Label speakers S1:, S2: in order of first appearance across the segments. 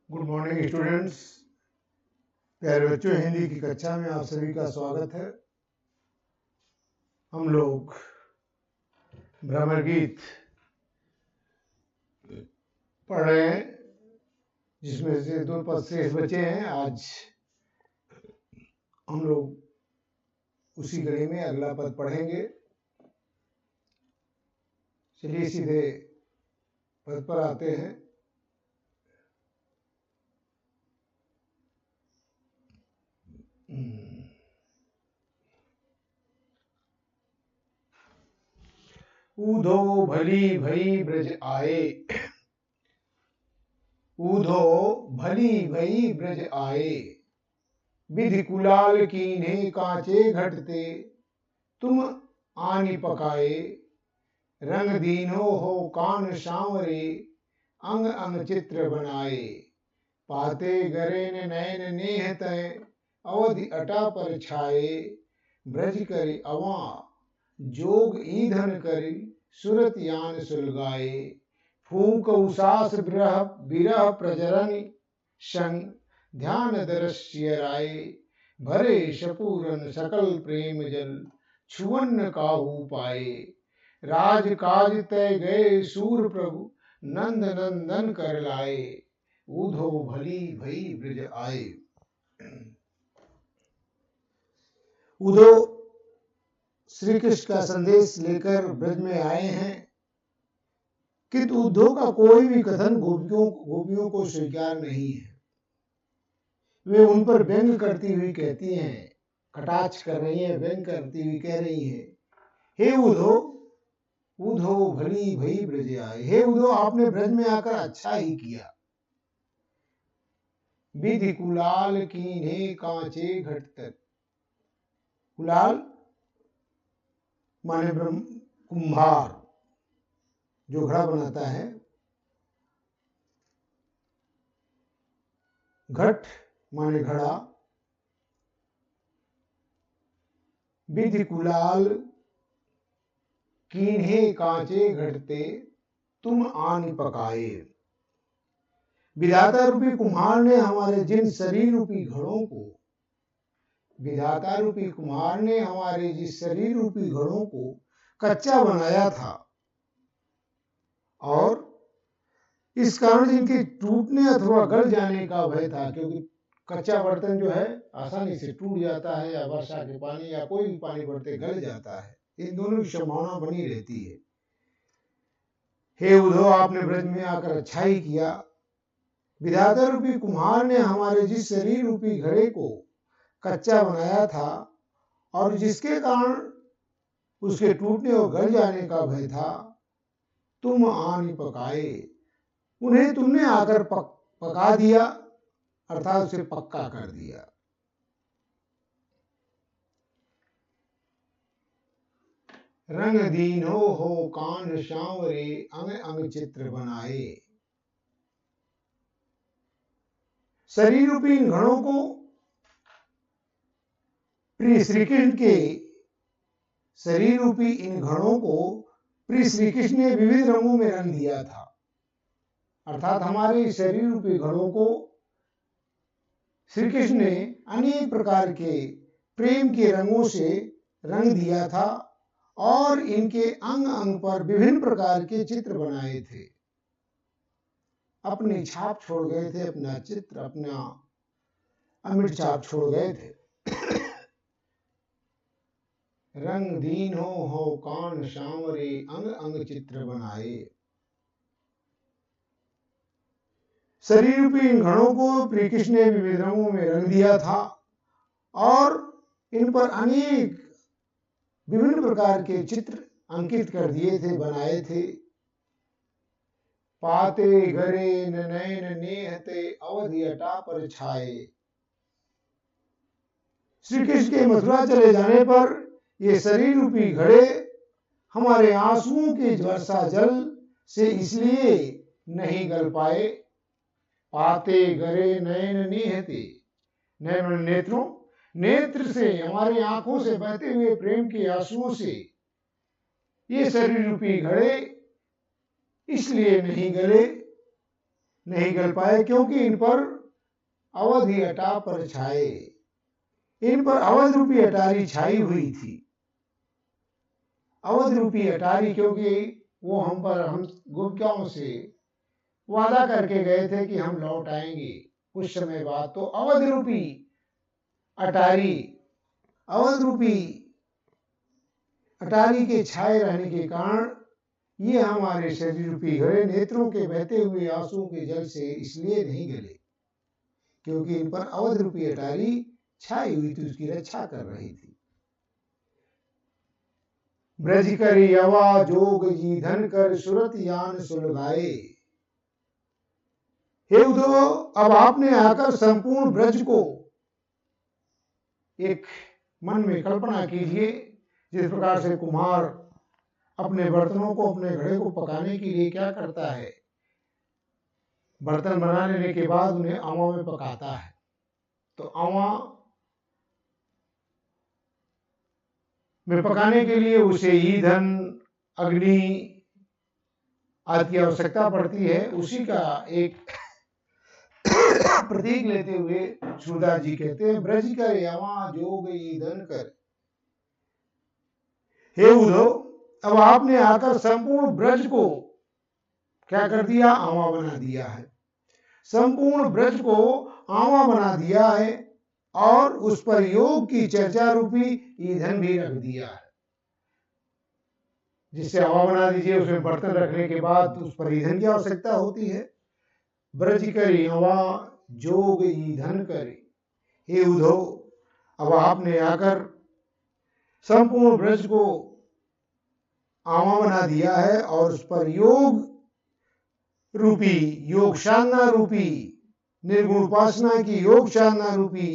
S1: Good morning students. प्यारे बच्चों, हिंदी की कक्षा में आप सभी का स्वागत है। हम लोग भ्रमर गीत पढ़ रहे हैं, जिसमें से 2 पद शेष बचे हैं। आज हम लोग उसी कड़ी में अगला पद पढ़ेंगे। चलिए सीधे पद पर आते हैं। ऊधो भली भई ब्रज आए, ऊधो भली भई ब्रज आए, विधि कुलाल कीन्हे कांचे घटते, तुम आनी पकाए। रंग दीनो हो कान सांवरे, अंग अंग चित्र बनाए। पाते गरे न नयन नेह तय, अवधि अटा पर छाए। ब्रज करे अवा जोग ईधन करी, सुरत यान सुलगाए। फूक उसास बिरह बिरह प्रजरन, संग ध्यान दृश्य राय। भरे शपूरन सकल प्रेम जल, छुअन काहू पाए। राज काज तय गए सूर प्रभु, नंद नंदन कर लाए। ऊधो भली भई ब्रज आए। ऊधो श्री कृष्ण का संदेश लेकर ब्रज में आए हैं, किंतु उद्धव का कोई भी कथन गोपियों को स्वीकार नहीं है। वे उन पर व्यंग करती हुई कहती हैं, कटाक्ष कर रही हैं, व्यंग करती हुई कह रही हैं, हे उद्धव, उद्धव भली भई ब्रज आए। हे उद्धव, आपने ब्रज में आकर अच्छा ही किया। विधि कुलाल कीन्हे कांचे घट तक। कुलाल माने ब्रह्म कुम्हार, जो घड़ा बनाता है। घट माने घड़ा। विधि कुलाल कीन्हे कांचे घटते, तुम आनी पकाए। विधाता रूपी कुम्हार ने हमारे जिन शरीर रूपी घड़ों को, विधाता रूपी कुम्हार ने हमारे जिस शरीर रूपी घड़ों को कच्चा बनाया था, और इस कारण इनके टूटने अथवा गल जाने का भय था, क्योंकि कच्चा बर्तन जो है आसानी से टूट जाता है, या वर्षा के पानी या कोई भी पानी पड़ते गल जाता है। इन दोनों की संभावना बनी रहती है। हे उद्धव, आपने ब्रज में आकर अच्छा ही किया। विधाता रूपी कुम्हार ने हमारे जिस शरीर रूपी घड़े को कच्चा बनाया था, और जिसके कारण उसके टूटने और गल जाने का भय था, तुम आनी पकाए। उन्हें तुमने आकर पका दिया, अर्थात उसे पक्का कर दिया। रंग दीनो हो कान सांवरे, अंग अंग चित्र बनाए। शरीर रूपी इन घड़ों को प्रिय श्री कृष्ण के शरीर रूपी इन घड़ों को प्रिय श्री कृष्ण ने विविध रंगों में रंग दिया था। अर्थात हमारे शरीर रूपी घड़ों को श्री कृष्ण ने अनेक प्रकार के प्रेम के रंगों से रंग दिया था, और इनके अंग अंग पर विभिन्न प्रकार के चित्र बनाए थे। अपनी छाप छोड़ गए थे, अपना चित्र, अपना अमिट छाप छोड़ गए थे। रंग दीनो हो कान सांवरे, अंग अंग चित्र बनाए। शरीर रूपी इन घड़ों को श्री कृष्ण ने विविध रंगों में रंग दिया था, और इन पर अनेक विभिन्न प्रकार के चित्र अंकित कर दिए थे, बनाए थे। पाते गरे न नयन नेहते, अवधि अटा पर छाए। श्री कृष्ण के मथुरा चले जाने पर ये शरीर रूपी घड़े हमारे आंसुओं के वर्षा जल से इसलिए नहीं गल पाए। पाते गरे नयन नेहते, नयन नेत्रों, नेत्र से, हमारी आंखों से बहते हुए प्रेम के आंसुओं से ये शरीर रूपी घड़े इसलिए नहीं गले, नहीं गल पाए, क्योंकि इन पर अवधि अटा पर छाए, इन पर अवध रूपी अटारी छाई हुई थी। अवध रूपी अटारी, क्योंकि वो हम गोपिकाओं से वादा करके गए थे कि हम लौट आएंगे कुछ समय बाद, तो अवध रूपी अटारी, अवध रूपी अटारी के छाए रहने के कारण ये हमारे शरीर रूपी घड़े नेत्रों के बहते हुए आंसुओं के जल से इसलिए नहीं गले, क्योंकि इन पर अवध रूपी अटारी छाई हुई थी, उसकी रक्षा कर रही थी। ब्रज कर यवा जोग जी धन कर सुरत यान सुलगाए। हे उद्धव, अब आपने आकर संपूर्ण ब्रज को एक मन में कल्पना कीजिए, जिस प्रकार से कुम्हार अपने बर्तनों को, अपने घड़े को पकाने के लिए क्या करता है, बर्तन बना लेने के बाद उन्हें आवा में पकाता है। तो आवा में पकाने के लिए उसे ईंधन, अग्नि आदि की आवश्यकता पड़ती है। उसी का एक प्रतीक लेते हुए सूरदास जी कहते हैं, ब्रज कर यवा जोग ईंधन कर। हे उद्धव, अब आपने आकर संपूर्ण ब्रज को क्या कर दिया, आवा बना दिया है। संपूर्ण ब्रज को आवा बना दिया है और उस पर योग की चर्चा रूपी ईंधन भी रख दिया है। जिससे आवा बना दीजिए, उसमें बर्तन रखने के बाद उस पर ईंधन की आवश्यकता होती है। ब्रज करी आवा जोग ईंधन करे। हे उद्धव, अब आपने आकर संपूर्ण ब्रज को आवा बना दिया है और उस पर योग रूपी, योग साधना रूपी, निर्गुण उपासना की योग साधना रूपी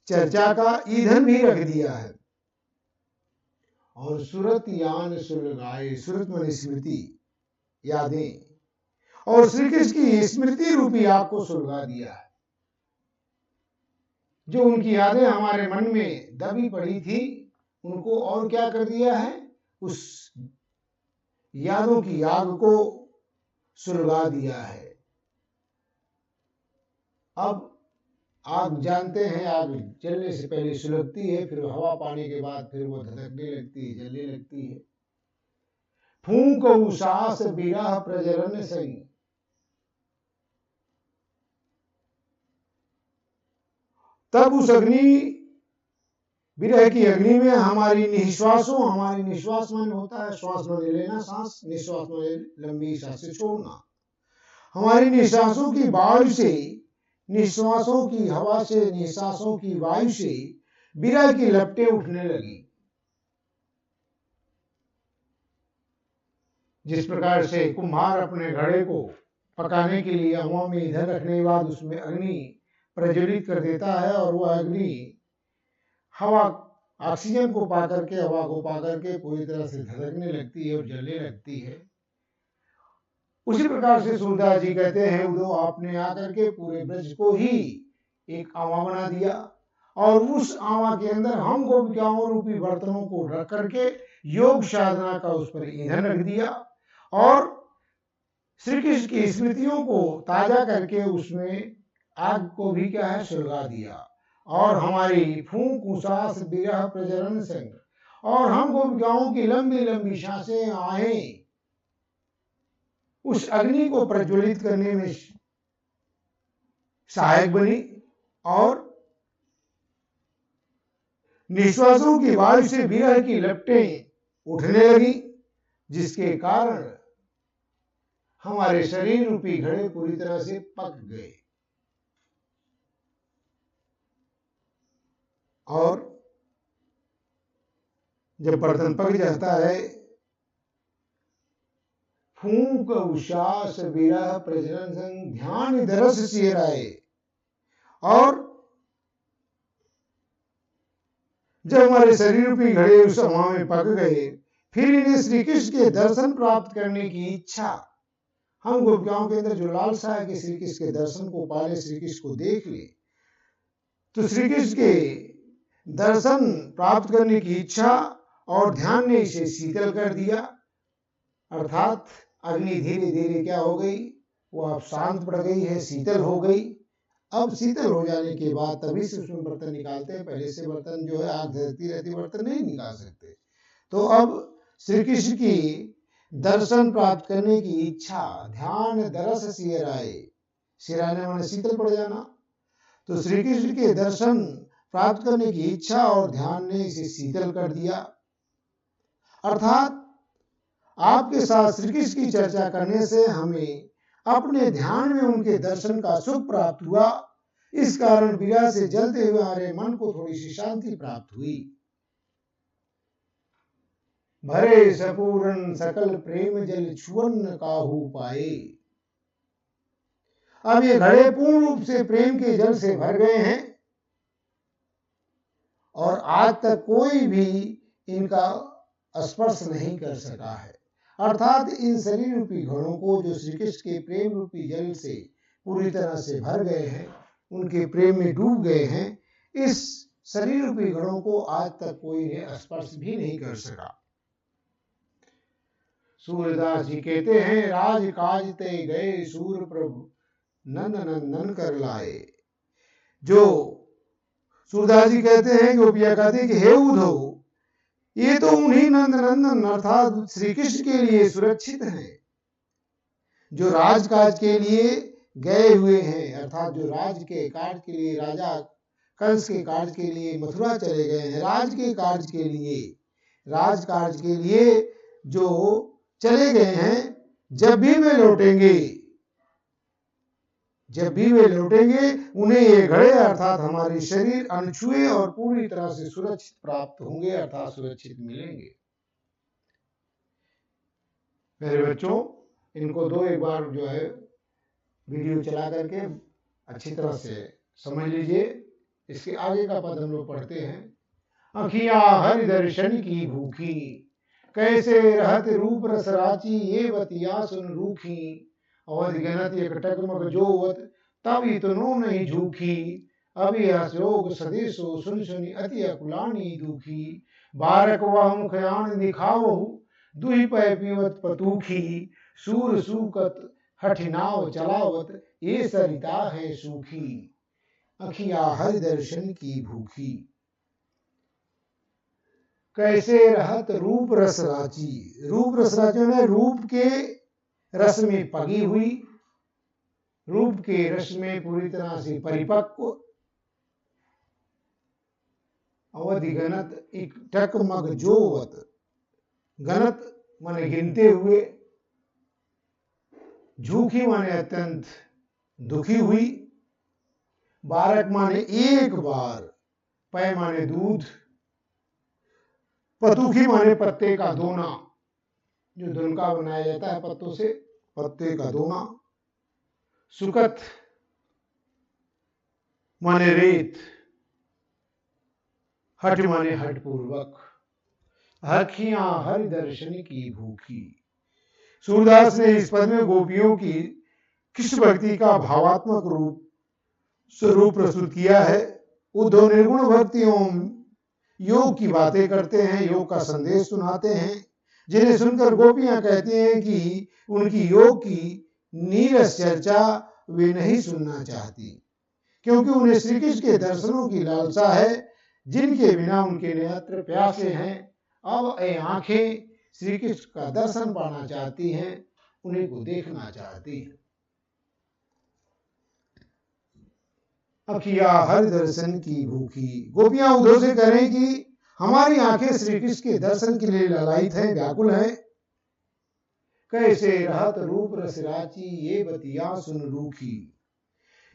S1: चर्चा का ईंधन भी रख दिया है। और सुरत यान सुलगाए, सुरत माने स्मृति, यादें, और श्री कृष्ण की स्मृति रूपी आग को सुलगा दिया है। जो उनकी यादें हमारे मन में दबी पड़ी थी, उनको और क्या कर दिया है, उस यादों की आग को सुलगा दिया है। अब आग जानते हैं, आग जलने से पहले सुलगती है, फिर हवा पाने के बाद फिर वो धधकने लगती है, जलने लगती है। फूंक उसास बिरह प्रजलन संग। तब उस अग्नि, विरह की अग्नि में हमारी निश्वासों, हमारी निश्वास माने होता है श्वास माने लेना, सांस, निश्वास माने लंबी सांसें छोड़ना। हमारी निश्वासों की वायु से, निश्वासों की हवा से, निश्वासों की वायु से विरह की लपटें उठने लगी। जिस प्रकार से कुम्हार अपने घड़े को पकाने के लिए हवा में ईंधन रखने के बाद उसमें अग्नि प्रज्वलित कर देता है और वह अग्नि हवा, ऑक्सीजन को पा करके, हवा को पा करके पूरी तरह से धधकने लगती है और जलने लगती है। उसी प्रकार से सूरदास जी कहते हैं, उद्धव, आपने आकर के पूरे ब्रज को ही एक आवा बना दिया और उस आवा के अंदर हम गोपिकाओं रूपी बर्तनों को रख करके योग साधना का उस पर ईंधन रख दिया और श्री कृष्ण की स्मृतियों को ताजा करके उसमें आग को भी क्या है, सुलगा दिया। और हमारी फूंक उसास बिरह प्रजलन संग, और हम गोपिकाओं की लंबी लंबी सांसें, आहें उस अग्नि को प्रज्वलित करने में सहायक बनी और निश्वासों की वायु से विरह की लपटें उठने लगी, जिसके कारण हमारे शरीर रूपी घड़े पूरी तरह से पक गए। और जब बर्तन पक जाता है, फूंक उषास विरह प्रजनन संग ध्यान दरस सिराए। और जब हमारे शरीर रूपी घड़े उस हवा में पक गए, फिर इन्हें श्री कृष्ण के दर्शन प्राप्त करने की इच्छा, हम गोपिकाओं के अंदर जो लालसा है कि श्री कृष्ण के दर्शन को पाले, श्री कृष्ण को देख ले, तो श्री कृष्ण के दर्शन प्राप्त करने की इच्छा और ध्यान ने इसे शीतल कर दिया। अर्थात अग्नि धीरे धीरे क्या हो गई, वो अब शांत पड़ गई है, शीतल हो गई। अब शीतल हो जाने के बाद तभी से उसमें बर्तन निकालते हैं। पहले से बर्तन जो है आग धरती रहती, बर्तन नहीं निकाल सकते। तो अब श्री कृष्ण की दर्शन प्राप्त करने की इच्छा, ध्यान दरस सियराए, सिराने माने शीतल पड़ जाना। तो श्री कृष्ण के दर्शन प्राप्त करने की इच्छा और ध्यान ने इसे शीतल कर दिया। अर्थात आपके साथ श्री कृष्ण की चर्चा करने से हमें अपने ध्यान में उनके दर्शन का सुख प्राप्त हुआ। इस कारण विरह से जलते हुए हमारे मन को थोड़ी सी शांति प्राप्त हुई। भरे सपूर्ण सकल प्रेम जल छुअन काहू पाए। अब ये घड़े पूर्ण रूप से प्रेम के जल से भर गए हैं और आज तक कोई भी इनका स्पर्श नहीं कर सका है। अर्थात इन शरीर रूपी घड़ों को जो श्री कृष्ण के प्रेम रूपी जल से पूरी तरह से भर गए हैं, उनके प्रेम में डूब गए हैं, इस शरीर रूपी घड़ों को आज तक कोई ने स्पर्श भी नहीं कर सका। सूरदास जी कहते हैं, राज काज ते गए सूर प्रभु नंद नंदन कर लाए। जो सूरदास जी कहते हैं, गोपिया कहते हैं कि हे उद्धव, ये तो उन्हीं नंद नंदन अर्थात श्री कृष्ण के लिए सुरक्षित हैं, जो राजकाज के लिए गए हुए हैं। अर्थात जो राज के कार्य के लिए, राजा कंस के कार्य के लिए मथुरा चले गए हैं, राज के कार्य के लिए, राज कार्य के लिए जो चले गए हैं, जब भी वे लौटेंगे, जब भी वे लौटेंगे उन्हें ये घड़े अर्थात हमारे शरीर अनछुए और पूरी तरह से सुरक्षित प्राप्त होंगे, अर्थात सुरक्षित मिलेंगे। मेरे बच्चों, इनको दो एक बार जो है वीडियो चला करके अच्छी तरह से समझ लीजिए। इसके आगे का पद हम लोग पढ़ते हैं। अखियां हरि दर्शन की भूखी, कैसे रहत रूप रस राची, ये बतिया सुन रूखी, अवध गनत एक टकमक जोवत, तब इतनो नहीं झूठी, अभी अशोक सदेशो सुन सुनी अति अकुलानी दुखी, बारक वह मुखयान दिखावहु, दुहि पै पीवत पतूखी, सूर सूकत हठिनाव चलावत, ये सरिता है सूखी। अखिया हरि दर्शन की भूखी, कैसे रहत रूप रस राची। रूप रस राची ने रूप के रस में पगी हुई, रूप के रस में पूरी तरह से परिपक्व, अवधि गणत एक टकमग जोवत, गणत माने गिनते हुए, झूठी माने अत्यंत दुखी हुई, बारक माने एक बार, पै माने दूध, पतुखी माने पत्ते का दोना, जो दुनका बनाया जाता है पत्तों से, पत्ते का दोना, सुकत माने रेत, हठ माने हठ पूर्वक, अखियां हरि दर्शन की भूखी। सूरदास ने इस पद में गोपियों की कृष्ण भक्ति का भावात्मक रूप स्वरूप प्रस्तुत किया है। उद्धव निर्गुण भक्तियों योग की बातें करते हैं, योग का संदेश सुनाते हैं, जिन्हें सुनकर गोपियां कहती हैं कि उनकी योग की नीरस चर्चा वे नहीं सुनना चाहती, क्योंकि उन्हें श्री कृष्ण के दर्शनों की लालसा है, जिनके बिना उनके नेत्र प्यासे हैं। अब ये आंखें श्री कृष्ण का दर्शन पाना चाहती हैं, उन्हीं को देखना चाहती हैं। अखिया हरि दर्शन की भूखी। गोपियां उद्धव से कह रही कि हमारी आंखें श्री कृष्ण के दर्शन के लिए ललायित हैं, व्याकुल हैं। कैसे रहत रूप रस राची, ये बतिया सुन रूखी।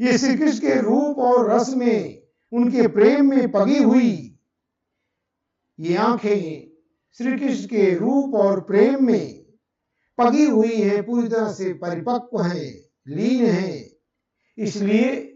S1: ये श्री कृष्ण के रूप और रस में, उनके प्रेम में पगी हुई ये आंखें श्री कृष्ण के रूप और प्रेम में पगी हुई हैं, पूरी तरह से परिपक्व हैं, लीन हैं। इसलिए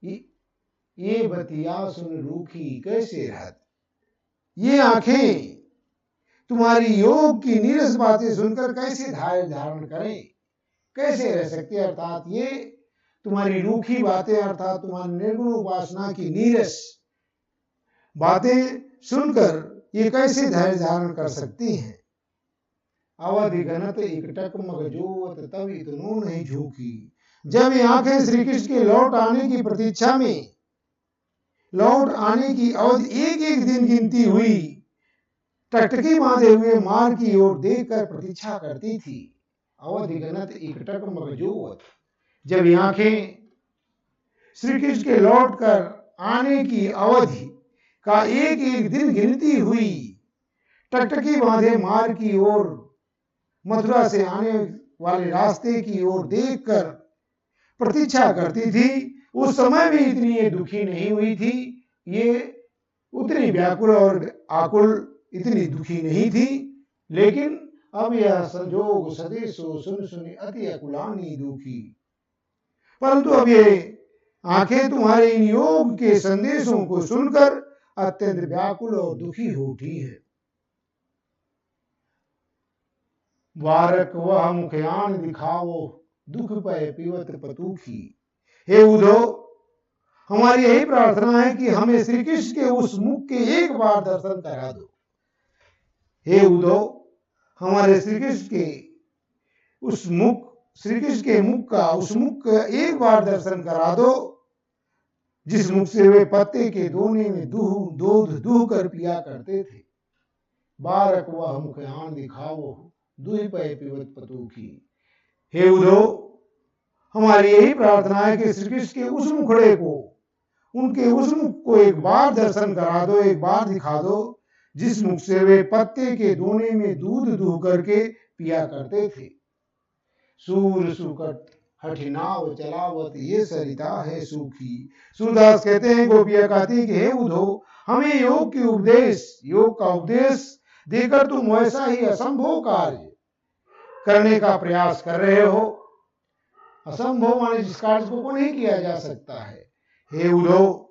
S1: ये बतिया सुन रूखी, कैसे रहत, ये आंखें तुम्हारी योग की नीरस बातें सुनकर कैसे धैर्य धारण करें, कैसे रह सकते। अर्थात ये तुम्हारी रूखी बातें, अर्थात तुम्हारी निर्गुण उपासना की नीरस बातें सुनकर ये कैसे धैर्य धारण कर सकती हैं। अवधि गणत इकटक मगजोवत तब इतनो नहीं झूकी। जब ये आंखें श्री कृष्ण के लौट आने की प्रतीक्षा में, लौट आने की अवधि एक एक दिन गिनती हुई, टकटकी बांधे हुए मार्ग की ओर देखकर प्रतीक्षा करती थी। अवधि गणत इकटक मगजोवत, जब ये आंखें श्री कृष्ण के लौट कर आने की अवधि का एक एक दिन गिनती हुई, टकटकी बांधे मार्ग की ओर, मथुरा से आने वाले रास्ते की ओर देखकर प्रतीक्षा करती थी, उस समय भी इतनी ये दुखी नहीं हुई थी, ये उतनी व्याकुल और आकुल इतनी दुखी नहीं थी। लेकिन अब यह संजोग सदेशो सुन सुनी अति अकुलानी दुखी। परंतु अब ये आंखें तुम्हारे इन योग के संदेशों को सुनकर अत्यंत व्याकुल और दुखी हो उठी है। बारक वह मुखयान दिखावो, दुख पय पीवत पतूखी। हे उद्धव, हमारी यही प्रार्थना है कि हमें श्री कृष्ण के उस मुख के एक बार दर्शन करा दो। हे उद्धव, हमारे श्री कृष्ण के उस मुख, श्री कृष्ण के मुख का, उस मुख का एक बार दर्शन करा दो, जिस मुख से वे पत्ते के दोने में दूध दूह कर पिया करते थे। बारक वह मुखयान दिखावो, दुहि पय पीवत पतूखी। हे उद्धव, हमारी यही प्रार्थना है कि श्री कृष्ण के उस मुखड़े को, उनके उस मुख को एक बार दर्शन करा दो, एक बार दिखा दो, जिस मुख से वे पत्ते के दोने में दूध दूह करके पिया करते थे। सूर सुकट हठिनाव चलावत ये सरिता है सूखी। सूरदास कहते हैं, गोपिया कहती है कि हे उद्धव, हमें योग की उपदेश, योग का उपदेश देकर तुम वैसा ही असंभव कार्य करने का प्रयास कर रहे हो। असंभव माने जिस कार्य को नहीं किया जा सकता है। हे उद्धव,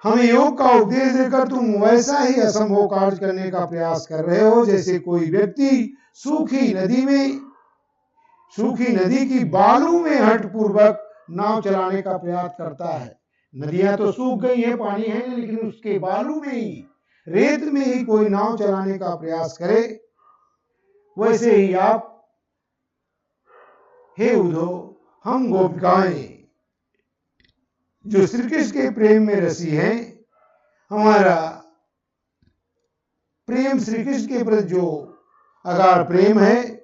S1: हमें योग का उपदेश देकर तुम वैसा ही असंभव कार्य करने का प्रयास कर रहे हो, जैसे कोई व्यक्ति सूखी नदी की बालू में हठपूर्वक नाव चलाने का प्रयास करता है। नदियां तो सूख गई है, पानी है, लेकिन उसके बालू में ही, रेत में ही कोई नाव चलाने का प्रयास करे, वैसे ही आप हे उद्धव, हम गोपिकाएं जो श्री कृष्ण के प्रेम में रसी हैं, हमारा प्रेम श्री कृष्ण के प्रति जो अगाध प्रेम है,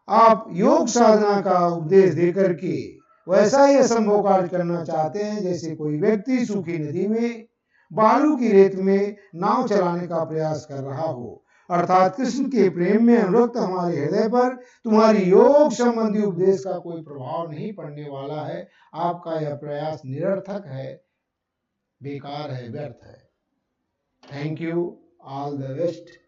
S1: आप योग साधना का उपदेश देकर के वैसा ही असंभव कार्य करना चाहते हैं, जैसे कोई व्यक्ति सूखी नदी में, बालू की रेत में नाव चलाने का प्रयास कर रहा हो। अर्थात कृष्ण के प्रेम में अनुरक्त हमारे हृदय पर तुम्हारी योग संबंधी उपदेश का कोई प्रभाव नहीं पड़ने वाला है। आपका यह प्रयास निरर्थक है, बेकार है, व्यर्थ है। Thank you, all the best.